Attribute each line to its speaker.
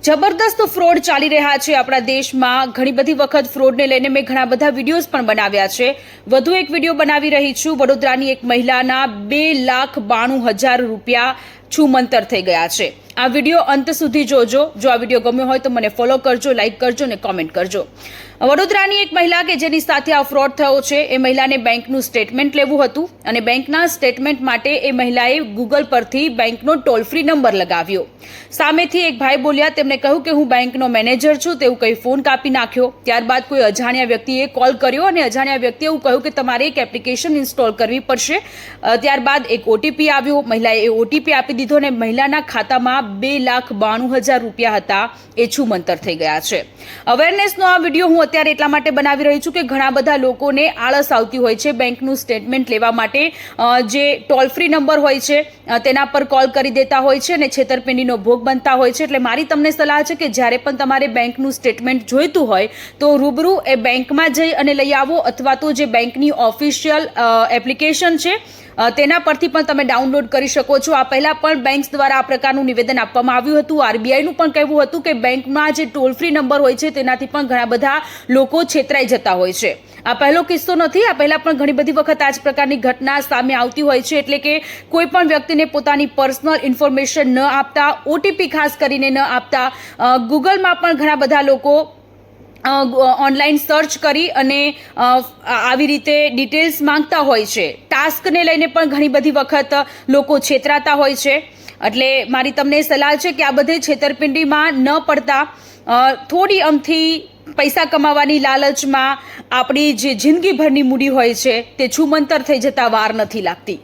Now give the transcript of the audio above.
Speaker 1: જબરદસ્ત ફ્રોડ ચાલી રહ્યા છે આપણા દેશમાં। ઘણી બધી વખત ફ્રોડને લઈને મેં ઘણા બધા વિડીયોઝ પણ બનાવ્યા છે। વધુ એક વિડીયો બનાવી રહી છું। વડોદરાની એક મહિલાના 2,92,000 રૂપિયા છૂમંતર થઈ ગયા છે। આ વિડીયો અંત સુધી જોજો। જો આ વિડીયો ગમ્યો હોય તો મને ફોલો કરજો, લાઇક કરજો અને કોમેન્ટ કરજો। વડોદરાની એક મહિલા કે જેની સાથે આ ફ્રોડ થયો છે, એ મહિલાને બેંકનું સ્ટેટમેન્ટ લેવું હતું અને બેંકના સ્ટેટમેન્ટ માટે એ મહિલાએ ગૂગલ પરથી બેંકનો ટોલ ફ્રી નંબર લગાવ્યો। સામેથી એક ભાઈ બોલ્યા, તેમણે કહ્યું કે હું બેંકનો મેનેજર છું તેવું કહી ફોન કાપી નાખ્યો। ત્યારબાદ કોઈ અજાણ્યા વ્યક્તિએ કોલ કર્યો અને અજાણ્યા વ્યક્તિએ એવું કહ્યું કે તમારે એક એપ્લિકેશન ઇન્સ્ટોલ કરવી પડશે। ત્યારબાદ એક ઓટીપી આવ્યો। મહિલાએ એ ઓટીપી આપી દીધો અને મહિલાના ખાતામાં 2,92,000 રૂપિયા હતા એ છૂમંતર થઈ ગયા છે। અવેરનેસનો આ વિડીયો હું અત્યારે એટલા માટે બનાવી રહી છું કે ઘણા બધા લોકોને આળસ આવતી હોય છે બેંકનું સ્ટેટમેન્ટ લેવા માટે। જે ટોલ ફ્રી નંબર હોય છે તેના પર કોલ કરી દેતા હોય છે અને છેતરપિંડીનો ભોગ બનતા હોય છે। એટલે મારી તમને સલાહ છે કે જ્યારે પણ તમારે બેંકનું સ્ટેટમેન્ટ જોઈતું હોય તો રૂબરૂ એ બેંકમાં જઈ અને લઈ આવો, અથવા તો જે બેંકની ઓફિશિયલ એપ્લિકેશન છે તેના પરથી પણ તમે ડાઉનલોડ કરી શકો છો। આ પહેલા પણ બેંક્સ દ્વારા આ પ્રકારનું નિવેદન આપવામાં આવ્યું હતું। આરબીઆઈનું પણ કહેવું હતું કે બેંકમાં જે ટોલ ફ્રી નંબર હોય છે તેનાથી પણ ઘણા બધા લોકો છેતરાઈ જતા હોય છે। આ પહેલો કિસ્સો નથી। આ પહેલા પણ ઘણી બધી વખત આ જ પ્રકારની ઘટના સામે આવતી હોય છે। એટલે કે કોઈ પણ વ્યક્તિને પોતાની પર્સનલ ઇન્ફોર્મેશન ન આપતા, ઓટીપી ખાસ કરીને ન આપતા, ગૂગલમાં પણ ઘણા બધા લોકો ઓનલાઈન સર્ચ કરી અને આવી રીતે ડિટેલ્સ માંગતા હોય છે। ટાસ્કને લઈને પણ ઘણી બધી વખત લોકો છેતરાતા હોય છે। એટલે મારી તમને સલાહ છે કે આ બધે છેતરપિંડીમાં ન પડતા થોડી અમથી પૈસા કમાવાની લાલચમાં આપણી જે જિંદગીભરની મૂડી હોય છે તે છૂમંતર થઈ જતા વાર નથી લાગતી।